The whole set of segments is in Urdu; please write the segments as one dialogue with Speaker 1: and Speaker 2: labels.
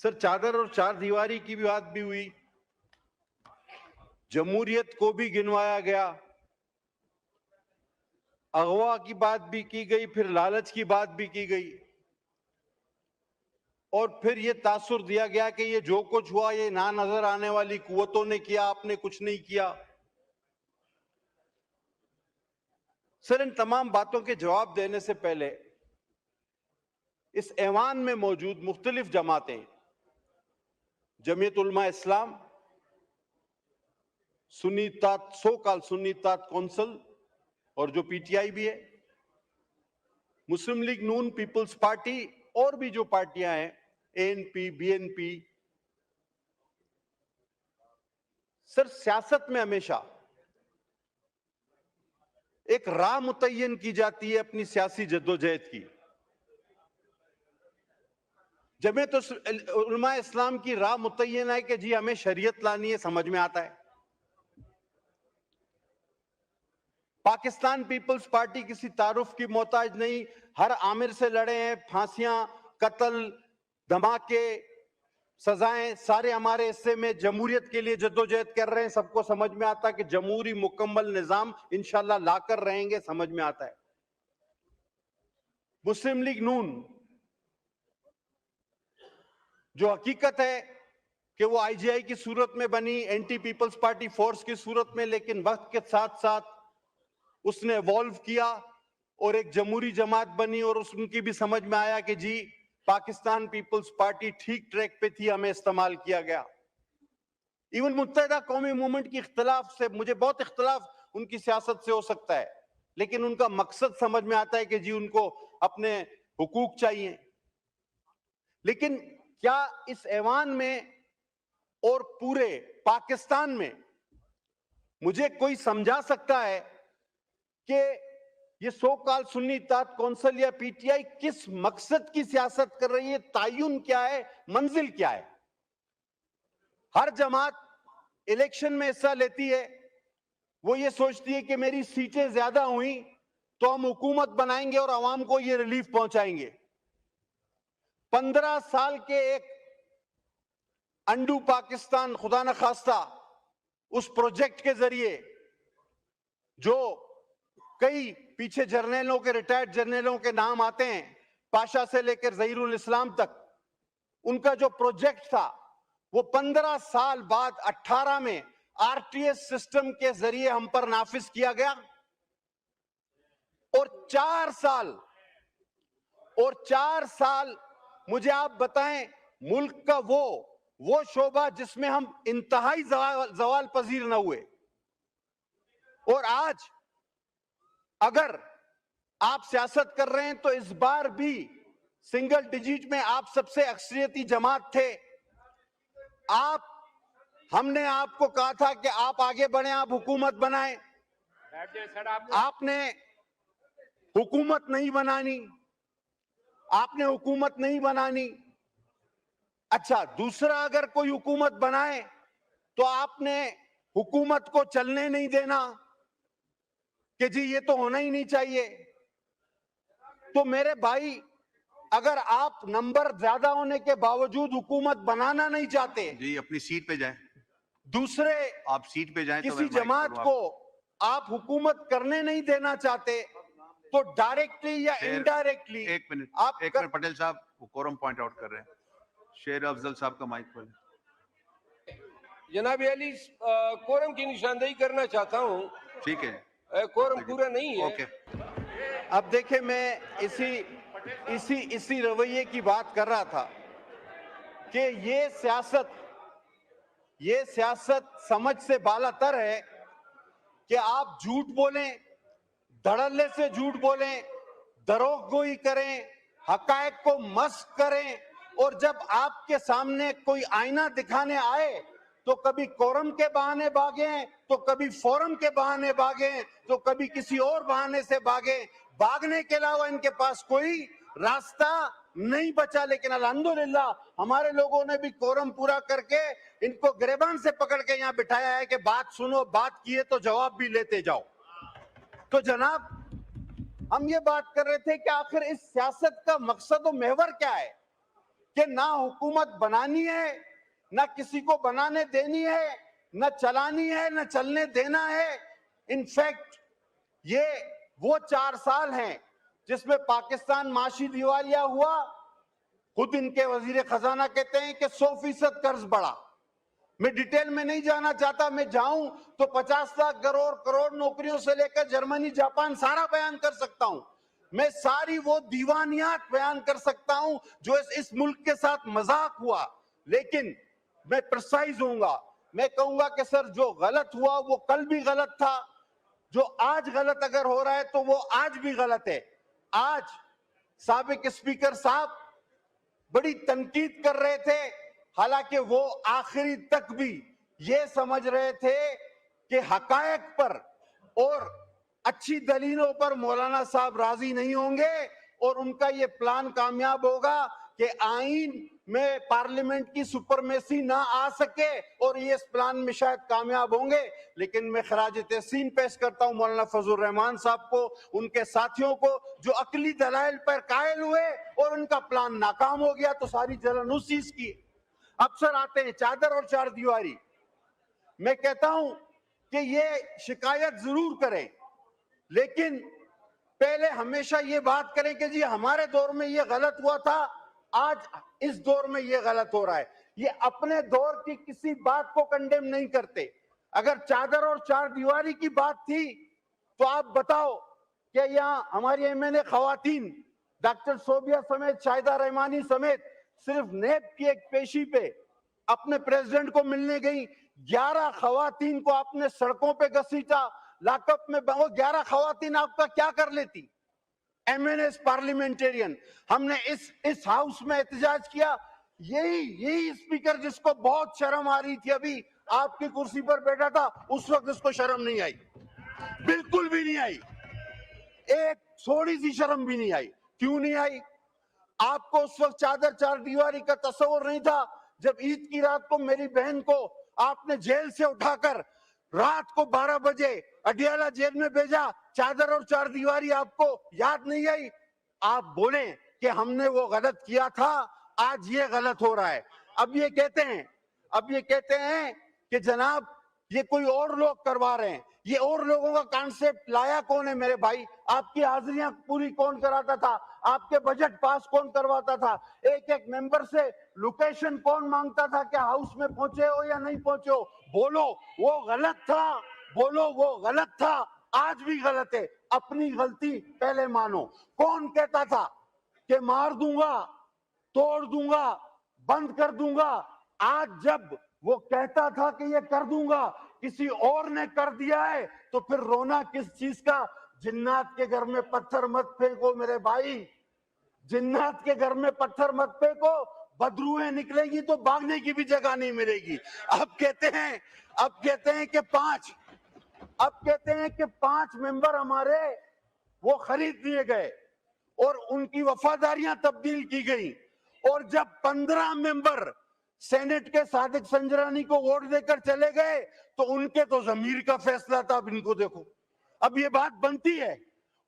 Speaker 1: سر چادر اور چار دیواری کی بھی بات بھی ہوئی, جمہوریت کو بھی گنوایا گیا, اغوا کی بات بھی کی گئی, پھر لالچ کی بات بھی کی گئی, اور پھر یہ تاثر دیا گیا کہ یہ جو کچھ ہوا یہ نہ نظر آنے والی قوتوں نے کیا, آپ نے کچھ نہیں کیا. سر ان تمام باتوں کے جواب دینے سے پہلے اس ایوان میں موجود مختلف جماعتیں, جمعیت علماء اسلام, سنی اتحاد, سو کال سنی اتحاد کونسل, اور جو پی ٹی آئی بھی ہے, مسلم لیگ نون, پیپلز پارٹی, اور بھی جو پارٹیاں ہیں, A N P, B N P. Sir سیاست میں ہمیشہ ایک راہ متعین کی جاتی ہے اپنی سیاسی جدوجہد کی. جمعیت علماء اسلام کی راہ متعین ہے کہ جی ہمیں شریعت لانی ہے, سمجھ میں آتا ہے. پاکستان پیپلز پارٹی کسی تعارف کی محتاج نہیں, ہر آمر سے لڑے ہیں, پھانسیاں, قتل, دھماکے, سزائیں سارے ہمارے حصے میں, جمہوریت کے لیے جدوجہد کر رہے ہیں, سب کو سمجھ میں آتا ہے کہ جمہوری مکمل نظام انشاءاللہ لا کر رہیں گے, سمجھ میں آتا ہے. مسلم لیگ نون, جو حقیقت ہے کہ وہ آئی جی آئی کی صورت میں بنی, اینٹی پیپلز پارٹی فورس کی صورت میں, لیکن وقت کے ساتھ ساتھ اس نے ایوالو کیا اور ایک جمہوری جماعت بنی, اور اس کی بھی سمجھ میں آیا کہ جی پاکستان پیپلز پارٹی ٹھیک ٹریک پہ تھی, ہمیں استعمال کیا گیا. ایون متحدہ قومی موومنٹ کی اختلاف سے, مجھے بہت اختلاف ان کی سیاست سے ہو سکتا ہے, لیکن ان کا مقصد سمجھ میں آتا ہے کہ جی ان کو اپنے حقوق چاہیے. لیکن کیا اس ایوان میں اور پورے پاکستان میں مجھے کوئی سمجھا سکتا ہے کہ یہ سو کال سنی اتحاد کونسل یا پی ٹی آئی کس مقصد کی سیاست کر رہی ہے, تعین کیا ہے, منزل کیا ہے؟ ہر جماعت الیکشن میں حصہ لیتی ہے, وہ یہ سوچتی ہے کہ میری سیٹیں زیادہ ہوئیں تو ہم حکومت بنائیں گے اور عوام کو یہ ریلیف پہنچائیں گے. 15 سال کے ایک انڈو پاکستان خدا نخواستہ اس پروجیکٹ کے ذریعے, جو کئی پیچھے جرنیلوں کے, ریٹائرڈ جرنیلوں کے نام آتے ہیں, پاشا سے لے کر ظہیر الاسلام تک, ان کا جو پروجیکٹ تھا وہ 15 سال بعد 18 میں آر ٹی ایس سسٹم کے ذریعے ہم پر نافذ کیا گیا, اور 4 سال مجھے آپ بتائیں ملک کا وہ شعبہ جس میں ہم انتہائی زوال پذیر نہ ہوئے. اور آج اگر آپ سیاست کر رہے ہیں تو اس بار بھی سنگل ڈیجٹ میں آپ سب سے اکثریتی جماعت تھے. ہم نے آپ کو کہا تھا کہ آپ آگے بڑھیں, آپ حکومت بنائیں, آپ نے حکومت نہیں بنانی, اچھا دوسرا اگر کوئی حکومت بنائے تو آپ نے حکومت کو چلنے نہیں دینا کہ جی یہ تو ہونا ہی نہیں چاہیے. تو میرے بھائی, اگر آپ نمبر زیادہ ہونے کے باوجود حکومت بنانا نہیں چاہتے,
Speaker 2: جی اپنی سیٹ پہ جائیں,
Speaker 1: دوسرے
Speaker 2: آپ سیٹ پہ جائیں,
Speaker 1: کسی جماعت کو آپ حکومت کرنے نہیں دینا چاہتے, تو ڈائریکٹلی یا انڈائریکٹلی
Speaker 2: ایک منٹ پٹیل صاحب کورم پوائنٹ آؤٹ کر رہے ہیں. شیر افضل صاحب کا مائک کھولیں.
Speaker 3: جناب علی, کورم کی نشاندہی کرنا چاہتا ہوں.
Speaker 2: ٹھیک ہے,
Speaker 3: کورم پورا نہیں ہے.
Speaker 2: اوکے.
Speaker 1: اب دیکھیں میں اسی رویے کی بات کر رہا تھا کہ یہ سیاست سمجھ سے بالا تر ہے کہ آپ جھوٹ بولیں, دھڑلے سے جھوٹ بولیں, دروغ گوئی کریں, حقائق کو مسخ کریں, اور جب آپ کے سامنے کوئی آئینہ دکھانے آئے تو کبھی کورم کے بہانے بھاگیں, تو کبھی فورم کے بہانے بھاگیں, تو کبھی کسی اور بہانے سے بھاگیں. بھاگنے کے علاوہ ان کے پاس کوئی راستہ نہیں بچا. لیکن الحمدللہ ہمارے لوگوں نے بھی کورم پورا کر کے ان کو گریبان سے پکڑ کے یہاں بٹھایا ہے کہ بات سنو, بات کیے تو جواب بھی لیتے جاؤ. تو جناب, ہم یہ بات کر رہے تھے کہ آخر اس سیاست کا مقصد و محور کیا ہے. کہ نہ حکومت بنانی ہے، نہ کسی کو بنانے دینی ہے، نہ چلانی ہے، نہ چلنے دینا ہے. انفیکٹ یہ وہ 4 سال ہیں جس میں پاکستان معاشی دیوالیہ ہوا. خود ان کے وزیر خزانہ کہتے ہیں کہ 100% قرض بڑھا. میں ڈیٹیل میں نہیں جانا چاہتا، میں جاؤں تو 50 لاکھ کروڑ نوکریوں سے لے کر جرمنی جاپان سارا بیان کر سکتا ہوں. میں ساری وہ دیوانیات بیان کر سکتا ہوں جو اس ملک کے ساتھ مذاق ہوا. لیکن میں پرسائز ہوں گا، میں کہوں گا کہ سر جو غلط ہوا وہ کل بھی غلط تھا، جو آج غلط اگر ہو رہا ہے تو وہ آج بھی غلط ہے. آج سابق اسپیکر صاحب بڑی تنقید کر رہے تھے، حالانکہ وہ آخری تک بھی یہ سمجھ رہے تھے کہ حقائق پر اور اچھی دلیلوں پر مولانا صاحب راضی نہیں ہوں گے اور ان کا یہ پلان کامیاب ہوگا کہ آئین میں پارلیمنٹ کی سپرمیسی نہ آ سکے اور یہ اس پلان میں شاید کامیاب ہوں گے. لیکن میں خراج تحسین پیش کرتا ہوں مولانا فضل الرحمان صاحب کو، ان کے ساتھیوں کو جو عقلی دلائل پر قائل ہوئے اور ان کا پلان ناکام ہو گیا تو ساری جلن اس چیز کی. افسر آتے ہیں چادر اور چار دیواری. میں کہتا ہوں کہ یہ شکایت ضرور کریں، لیکن پہلے ہمیشہ یہ بات کریں کہ جی ہمارے دور میں یہ غلط ہوا تھا، آج اس دور میں یہ غلط ہو رہا ہے. یہ اپنے دور کی کسی بات کو کنڈیم نہیں کرتے. اگر چادر اور چار دیواری کی بات تھی تو آپ بتاؤ کہ یہاں ہماری ایم خواتین ڈاکٹر صوبیہ سمیت شاہدہ رحمانی سمیت صرف نیب کی ایک پیشی پہ اپنے پریزیڈنٹ کو ملنے گئی. 11 خواتین کو آپ نے سڑکوں پہ گھسیٹا، لاک اپ میں. وہ 11 خواتین آپ کا کیا کر لیتی؟ M N S parliamentarian. ہم نے اس ہاؤس میں احتجاج کیا. یہی اسپیکر جس کو بہت شرم آ رہی تھی، ابھی آپ کی کرسی پر بیٹھا تھا، اس وقت اس کو شرم نہیں آئی، بالکل بھی نہیں آئی، ایک تھوڑی سی شرم بھی نہیں آئی. کیوں نہیں آئی؟ آپ کو اس وقت چادر چار دیواری کا تصور نہیں تھا. جب عید کی رات کو میری بہن کو آپ نے جیل سے اٹھا کر رات کو 12 بجے اڈیالہ جیل میں بھیجا، چادر اور چار دیواری آپ کو یاد نہیں آئی؟ آپ بولیں کہ ہم نے وہ غلط کیا تھا، آج یہ غلط ہو رہا ہے. اب یہ کہتے ہیں کہ جناب یہ کوئی اور لوگ کروا رہے ہیں. یہ اور لوگوں کا کانسیپٹ لایا کون ہے میرے بھائی؟ آپ کی حاضریاں پوری کون کراتا تھا؟ آپ کے بجٹ پاس کون کرواتا تھا؟ ایک ممبر سے لوکیشن کون مانگتا تھا کہ ہاؤس میں پہنچے ہو یا نہیں پہنچے ہو؟ بولو وہ غلط تھا، بولو وہ غلط تھا، آج بھی غلط ہے. اپنی غلطی پہلے مانو. کون کہتا تھا کہ مار دوں گا، توڑ دوں گا، بند کر دوں گا؟ آج جب وہ کہتا تھا کہ یہ کر دوں گا، کسی اور نے کر دیا ہے تو پھر رونا کس چیز کا؟ جنات کے گھر میں پتھر مت پھینکو میرے بھائی، جنات کے گھر میں پتھر مت پھینکو، بدروہیں نکلے گی تو بھاگنے کی بھی جگہ نہیں ملے گی. اب کہتے ہیں کہ 5 ممبر ہمارے وہ خرید لیے گئے اور ان کی وفاداریاں تبدیل کی گئی. اور جب 15 ممبر سینٹ کے صادق سنجرانی کو ووٹ دے کر چلے گئے تو ان کے تو ضمیر کا فیصلہ تھا. اب ان کو دیکھو، اب یہ بات بنتی ہے.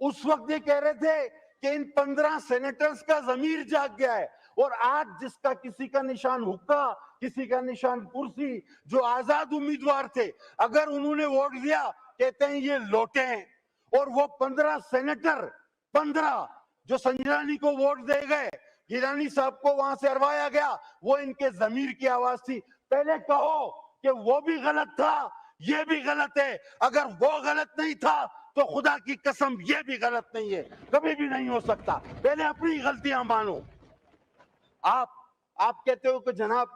Speaker 1: اس وقت یہ کہہ رہے تھے کہ ان 15 سینیٹرز کا ضمیر جاگ گیا ہے. اور آج جس کا کسی کا نشان حقہ، کسی کا نشان کرسی، جو آزاد امیدوار تھے، اگر انہوں نے ووٹ دیا کہتے ہیں یہ لوٹے ہیں. اور وہ 15 سینیٹر 15 جو سنجرانی کو ووٹ دے گئے، گیلانی صاحب کو وہاں سے ہروایا گیا، وہ ان کے ضمیر کی آواز تھی. پہلے کہو کہ وہ بھی غلط تھا، یہ بھی غلط ہے. اگر وہ غلط نہیں تھا تو خدا کی قسم یہ بھی غلط نہیں ہے، کبھی بھی نہیں ہو سکتا. پہلے اپنی غلطیاں مانو. آپ کہتے ہو کہ جناب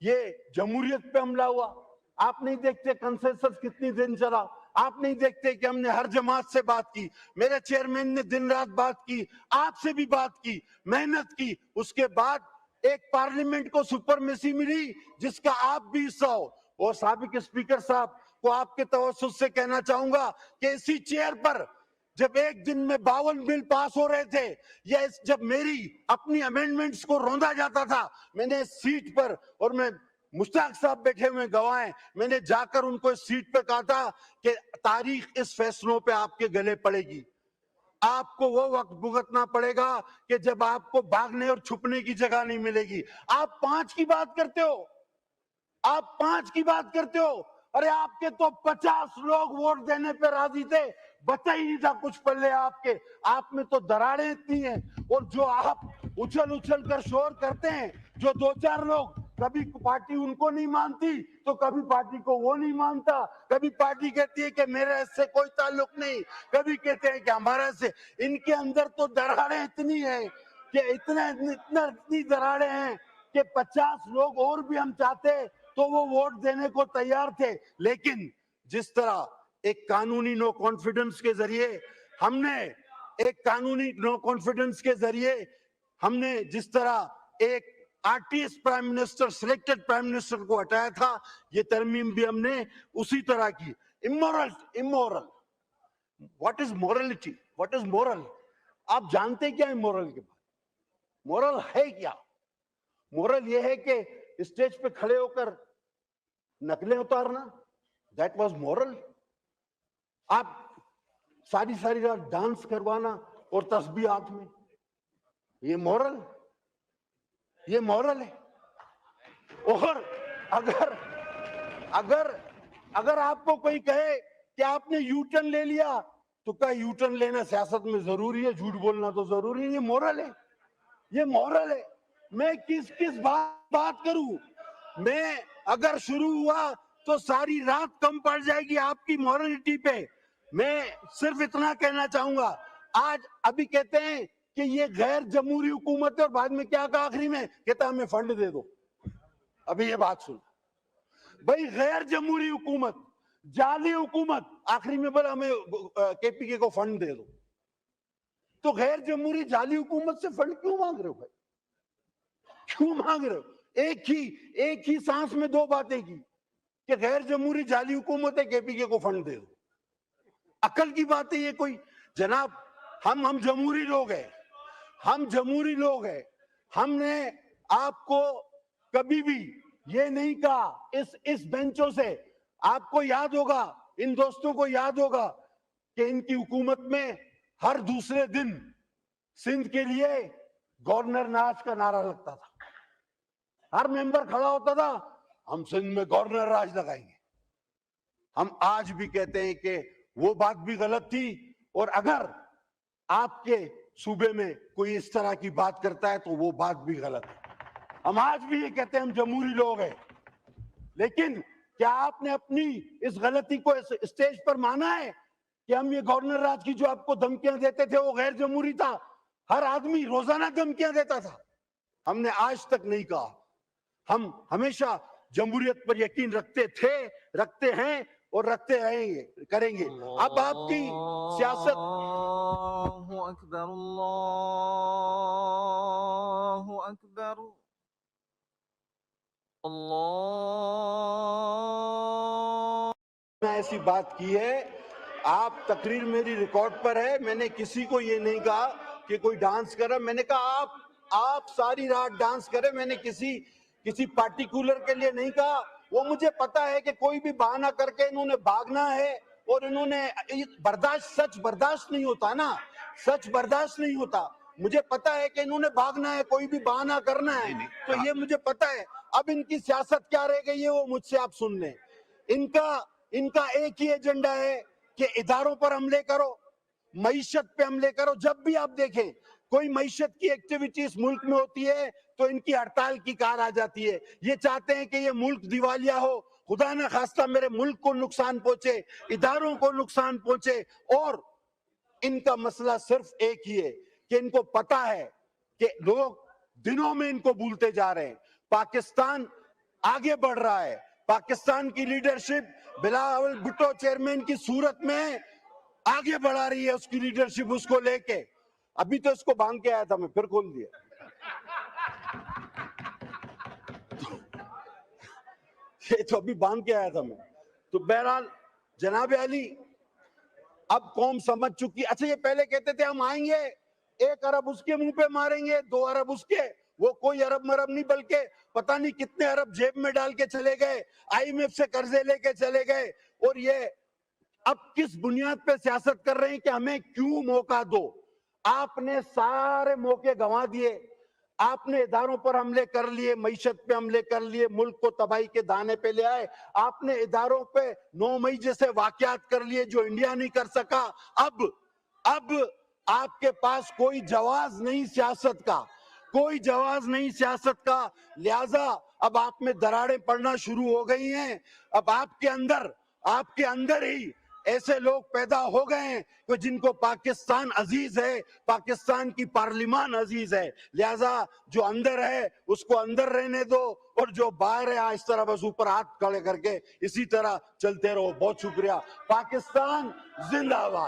Speaker 1: یہ جمہوریت پہ حملہ ہوا. آپ نہیں دیکھتے کنسنسس کتنی دن چلا؟ آپ نہیں دیکھتے کہ ہم نے ہر جماعت سے بات کی؟ میرے چیئرمین نے دن رات بات کی، آپ سے بھی بات کی، محنت کی. اس کے بعد ایک پارلیمنٹ کو سپرمیسی ملی جس کا آپ بھی حصہ ہو. اور سابق اسپیکر صاحب کو آپ کے توسط سے کہنا چاہوں گا کہ اسی چیئر پر جب ایک دن میں 52 بل پاس ہو رہے تھے، یا جب میری اپنی امینڈمنٹس کو روندا جاتا تھا، میں نے سیٹ پر، اور میں مشتاق صاحب بیٹھے ہوئے گواہ ہیں، میں نے جا کر ان کو اس سیٹ پہ کہا تھا کہ تاریخ اس فیصلوں پہ آپ کے گلے پڑے گی. آپ کو وہ وقت بھگتنا پڑے گا کہ جب آپ کو بھاگنے اور چھپنے کی جگہ نہیں ملے گی. آپ 5 کی بات کرتے ہو, آپ 5 کی بات کرتے ہو. ارے آپ کے تو 50 لوگ ووٹ دینے پہ راضی تھے, بچا ہی نہیں تھا کچھ پلے آپ کے. آپ میں تو دراڑیں اتنی ہیں, اور جو آپ اچھل کر شور کرتے ہیں, جو 2-4 لوگ, کبھی پارٹی ان کو نہیں مانتی تو کبھی پارٹی کو وہ نہیں مانتا, کبھی پارٹی کہتی ہے کہ میرے اس سے کوئی تعلق نہیں, کبھی کہتے ہیں کہ ہمارا سے. ان کے اندر تو دراڑیں اتنی ہیں کہ اتنی دراڑیں ہیں کہ 50 لوگ اور بھی ہم چاہتے تو وہ ووٹ دینے کو تیار تھے. لیکن جس طرح ایک قانونی نو کانفیڈنس کے ذریعے ہم نے جس طرح ایک artist prime minister, selected prime minister کو ہٹایا تھا, یہ ترمیم بھی ہم نے اسی طرح کی. Amoral. What is morality? What is moral? آپ جانتے کیا ہے مورل کے بارے؟ مورل ہے کیا؟ مورل یہ ہے کہ اسٹیج پہ کھڑے ہو کر نقلیں اتارنا, دیٹ واز مورل. آپ ساری رات ڈانس کروانا اور تسبیح ہاتھ میں, یہ مورل ہے. اور اگر آپ کو کوئی کہے کہ آپ نے یو ٹرن لے لیا تو کیا یو ٹرن لینا سیاست میں ضروری ہے؟ جھوٹ بولنا تو ضروری ہے. یہ مورل ہے, یہ مورل ہے. میں کس بات کروں؟ میں اگر شروع ہوا تو ساری رات کم پڑ جائے گی آپ کی مورلٹی پہ. میں صرف اتنا کہنا چاہوں گا, ابھی کہتے ہیں کہ یہ غیر جمہوری حکومت ہے, اور بعد میں کیا کہا آخری میں؟ کہتا ہمیں فنڈ دے دو. ابھی یہ بات سن بھائی, غیر جمہوری حکومت, جعلی حکومت, آخری میں بولا ہمیں کے پی کے کو فنڈ دے دو. تو غیر جمہوری جعلی حکومت سے فنڈ کیوں مانگ رہے ہو بھائی؟ کیوں مانگ رہے ہو؟ ایک ہی سانس میں 2 باتیں کی کہ غیر جمہوری جعلی حکومت ہے, کے پی کے کو فنڈ دے دو. عقل کی بات ہے یہ کوئی؟ جناب, ہم جمہوری لوگ ہیں, ہم نے آپ کو کبھی بھی یہ نہیں کہا. اس بینچوں سے آپ کو یاد ہوگا, ان دوستوں کو یاد ہوگا کہ ان کی حکومت میں ہر دوسرے دن سندھ کے لیے گورنر راج کا نعرہ لگتا تھا. ہر ممبر کھڑا ہوتا تھا, ہم سندھ میں گورنر راج لگائیں گے. ہم آج بھی کہتے ہیں کہ وہ بات بھی غلط تھی, اور اگر آپ کے صوبے میں کوئی اس طرح کی بات کرتا ہے تو وہ بات بھی غلط ہے. ہم آج بھی یہ کہتے ہیں ہم جمہوری لوگ ہیں, لیکن کیا آپ نے اپنی اس غلطی کو اسٹیج پر مانا ہے کہ ہم یہ گورنر راج کی جو آپ کو دھمکیاں دیتے تھے وہ غیر جمہوری تھا؟ ہر آدمی روزانہ دھمکیاں دیتا تھا. ہم نے آج تک نہیں کہا. ہم ہمیشہ جمہوریت پر یقین رکھتے تھے, رکھتے ہیں اور رکھتے رہیں گے, کریں گے. اب آپ کی سیاست,
Speaker 4: اللہ اکبر, اللہ اکبر, اللہ.
Speaker 1: میں ایسی بات کی ہے, آپ تقریر میری ریکارڈ پر ہے, میں نے کسی کو یہ نہیں کہا کہ کوئی ڈانس کر رہا. میں نے کہا آپ ساری رات ڈانس کرے, میں نے کسی پارٹیکولر کے لیے نہیں کہا. وہ مجھے پتا ہے کہ کوئی بھی بہانہ کر کے انہوں نے بھاگنا ہے, اور انہوں نے سچ برداشت نہیں ہوتا نا, سچ برداشت نہیں ہوتا. مجھے پتا ہے کہ انہوں نے بھاگنا ہے, کوئی بھی بہانہ کرنا ہے, تو یہ مجھے پتا ہے. اب ان کی سیاست کیا رہ گئی ہے وہ مجھ سے آپ سن لیں. ان کا ایک ہی ایجنڈا ہے کہ اداروں پر حملے کرو, معیشت پہ حملے کرو. جب بھی آپ دیکھیں کوئی معیشت کی ایکٹیویٹی اس ملک میں ہوتی ہے تو ان کی ہڑتال کی کار آ جاتی ہے. یہ چاہتے ہیں کہ یہ ملک دیوالیہ ہو, خدا نہ خواستہ میرے ملک کو نقصان پہنچے, اداروں کو نقصان پہنچے. اور ان کا مسئلہ صرف ایک ہی ہے کہ ان کو پتا ہے کہ لوگ دنوں میں ان کو بھولتے جا رہے ہیں. پاکستان آگے بڑھ رہا ہے, پاکستان کی لیڈرشپ بلاول بھٹو چیئرمین کی صورت میں آگے بڑھا رہی ہے اس کی لیڈرشپ, اس کو لے کے. ابھی تو اس کو بانگ کے آیا تھا میں, پھر کھول دیا. یہ تو ابھی بانگ کے آیا تھا میں. تو بہرحال جناب علی, اب قوم سمجھ چکی. اچھا یہ پہلے کہتے تھے ہم آئیں گے 1 ارب اس کے منہ پہ ماریں گے, 2 ارب اس کے. وہ کوئی ارب مرب نہیں, بلکہ پتہ نہیں کتنے ارب جیب میں ڈال کے چلے گئے, IMF سے قرضے لے کے چلے گئے. اور یہ اب کس بنیاد پہ سیاست کر رہے ہیں کہ ہمیں کیوں موقع دو؟ آپ نے سارے موقع گنوا دیے، آپ نے اداروں پر حملے کر لیے، معیشت پہ حملے کر لیے، ملک کو تباہی کے دانے پہ لے آئے، آپ نے اداروں پہ 9 مئی جیسے واقعات کر لیے جو انڈیا نہیں کر سکا۔ اب آپ کے پاس کوئی جواز نہیں سیاست کا، کوئی جواز نہیں سیاست کا، لہذا اب آپ میں دراڑیں پڑنا شروع ہو گئی ہیں۔ اب آپ کے اندر ہی ایسے لوگ پیدا ہو گئے ہیں کہ جن کو پاکستان عزیز ہے، پاکستان کی پارلیمان عزیز ہے، لہذا جو اندر ہے اس کو اندر رہنے دو، اور جو باہر ہے اس طرح بس اوپر ہاتھ کھڑے کر کے اسی طرح چلتے رہو۔ بہت شکریہ۔ پاکستان زندہ باد۔